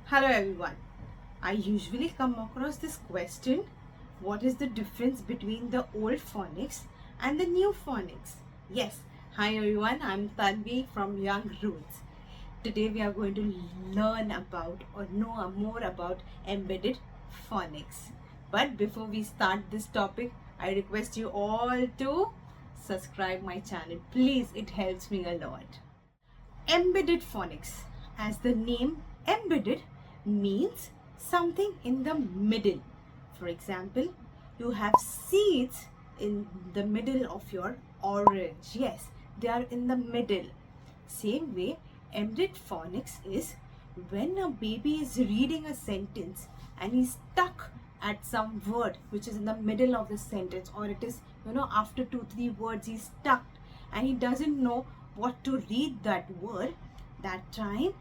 Hello everyone. I usually come across this question, what is the difference between the old phonics and the new phonics? Yes, hi everyone, I'm Tanvi from Young Roots. Today we are going to learn about or know more about embedded phonics. But before we start this topic, I request you all to subscribe my channel. Please, it helps me a lot. Embedded phonics, as the name embedded means something in the middle. For example, you have seeds in the middle of your orange. Yes, they are in the middle. Same way, embedded phonics is when a baby is reading a sentence and he's stuck at some word which is in the middle of the sentence, or it is, after 2 3 words he's stuck and he doesn't know what to read that word. That time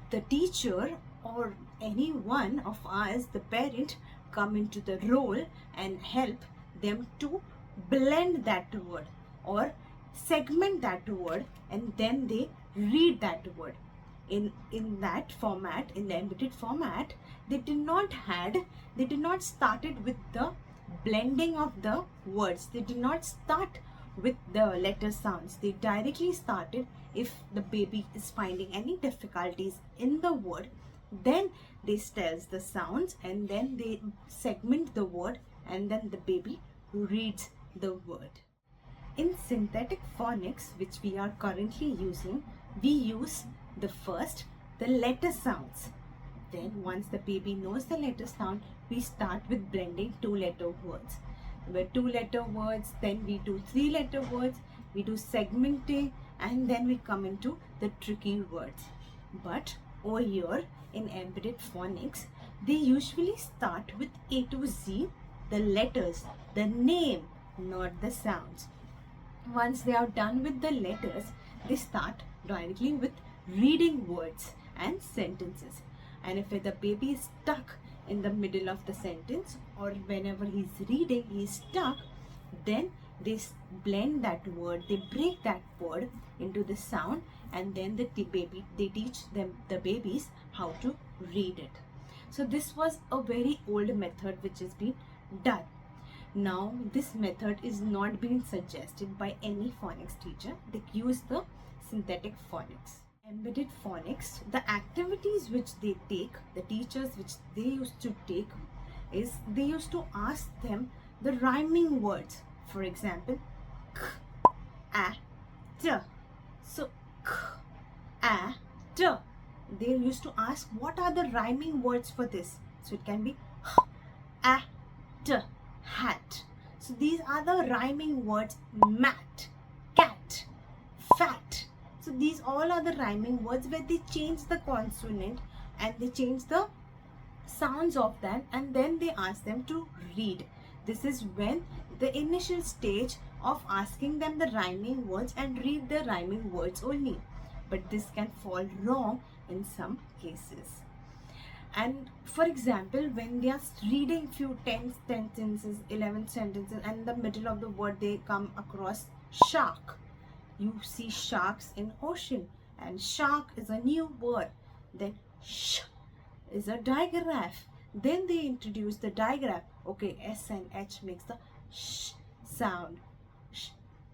the teacher or any one of us, the parent, come into the role and help them to blend that word or segment that word, and then they read that word in that format. In the embedded format, they did not started with the blending of the words. They did not start with the letter sounds. They directly started, if the baby is finding any difficulties in the word, then they tells the sounds and then they segment the word, and then the baby reads the word. In synthetic phonics, which we are currently using, we use the letter sounds. Then once the baby knows the letter sound, we start with blending 2 letter words. With 2 letter words, then we do 3 letter words, we do segmenting, and then we come into the tricky words. But over here in embedded phonics, they usually start with A to Z, the letters, the name, not the sounds. Once they are done with the letters, they start directly with reading words and sentences. And if the baby is stuck in the middle of the sentence, or whenever he's reading he's stuck, then they blend that word, they break that word into the sound, and then they teach them, the babies, how to read it. So this was a very old method which has been done. Now, this method is not being suggested by any phonics teacher. They use the synthetic phonics. Embedded phonics, the activities which they take, the teachers which they used to take, is they used to ask them the rhyming words. For example, k, a, t. So, k, a, t. They used to ask what are the rhyming words for this. So it can be h, a, t, hat. So these are the rhyming words: mat, cat, fat. So these all are the rhyming words where they change the consonant and they change the sounds of them, and then they ask them to read. This is when the initial stage of asking them the rhyming words and read the rhyming words only. But this can fall wrong in some cases. And for example, when they are reading few 10 sentences, 11 sentences, and in the middle of the word they come across shark. You see sharks in ocean, and shark is a new word. Then sh is a digraph. Then they introduce the digraph. Okay, S and H makes the sh sound. Sh,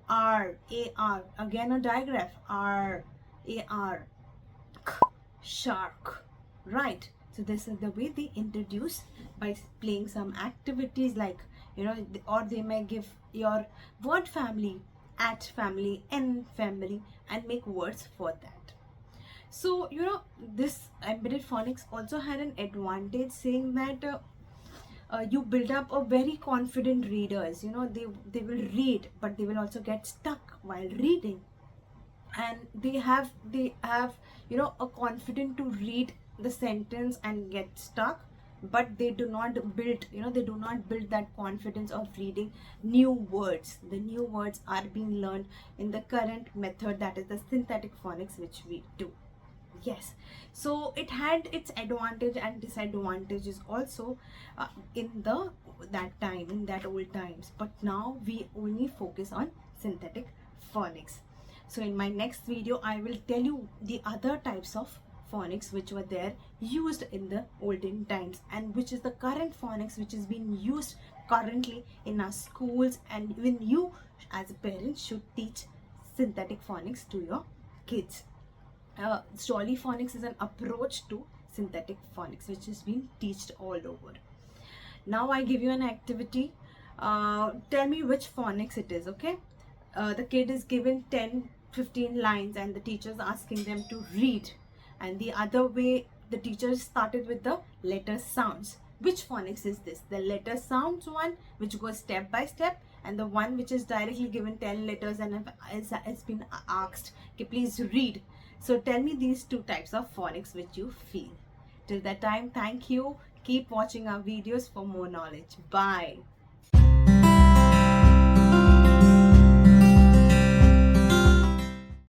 R, A, R, again a digraph. R, A, R, k, shark. Right. So this is the way they introduce, by playing some activities like, or they may give your word family, at family, n family, and make words for that. So this embedded phonics also had an advantage, saying that you build up a very confident readers. They will read, but they will also get stuck while reading, and they have a confident to read the sentence and get stuck, but they do not build that confidence of reading new words. The new words are being learned in the current method, that is the synthetic phonics, which we do. Yes, so it had its advantage and disadvantages also, in that old times, but now we only focus on synthetic phonics. So in my next video I will tell you the other types of phonics which were there used in the olden times, and which is the current phonics which is being used currently in our schools, and even you as a parent should teach synthetic phonics to your kids. Jolly phonics is an approach to synthetic phonics which is being taught all over. Now I give you an activity. Tell me which phonics it is, okay? The kid is given 10-15 lines and the teacher is asking them to read, and the other way the teacher started with the letter sounds. Which phonics is this? The letter sounds one which goes step by step, and the one which is directly given 10 letters and has been asked, okay, please read. So tell me these two types of phonics which you feel. Till that time, thank you. Keep watching our videos for more knowledge. Bye.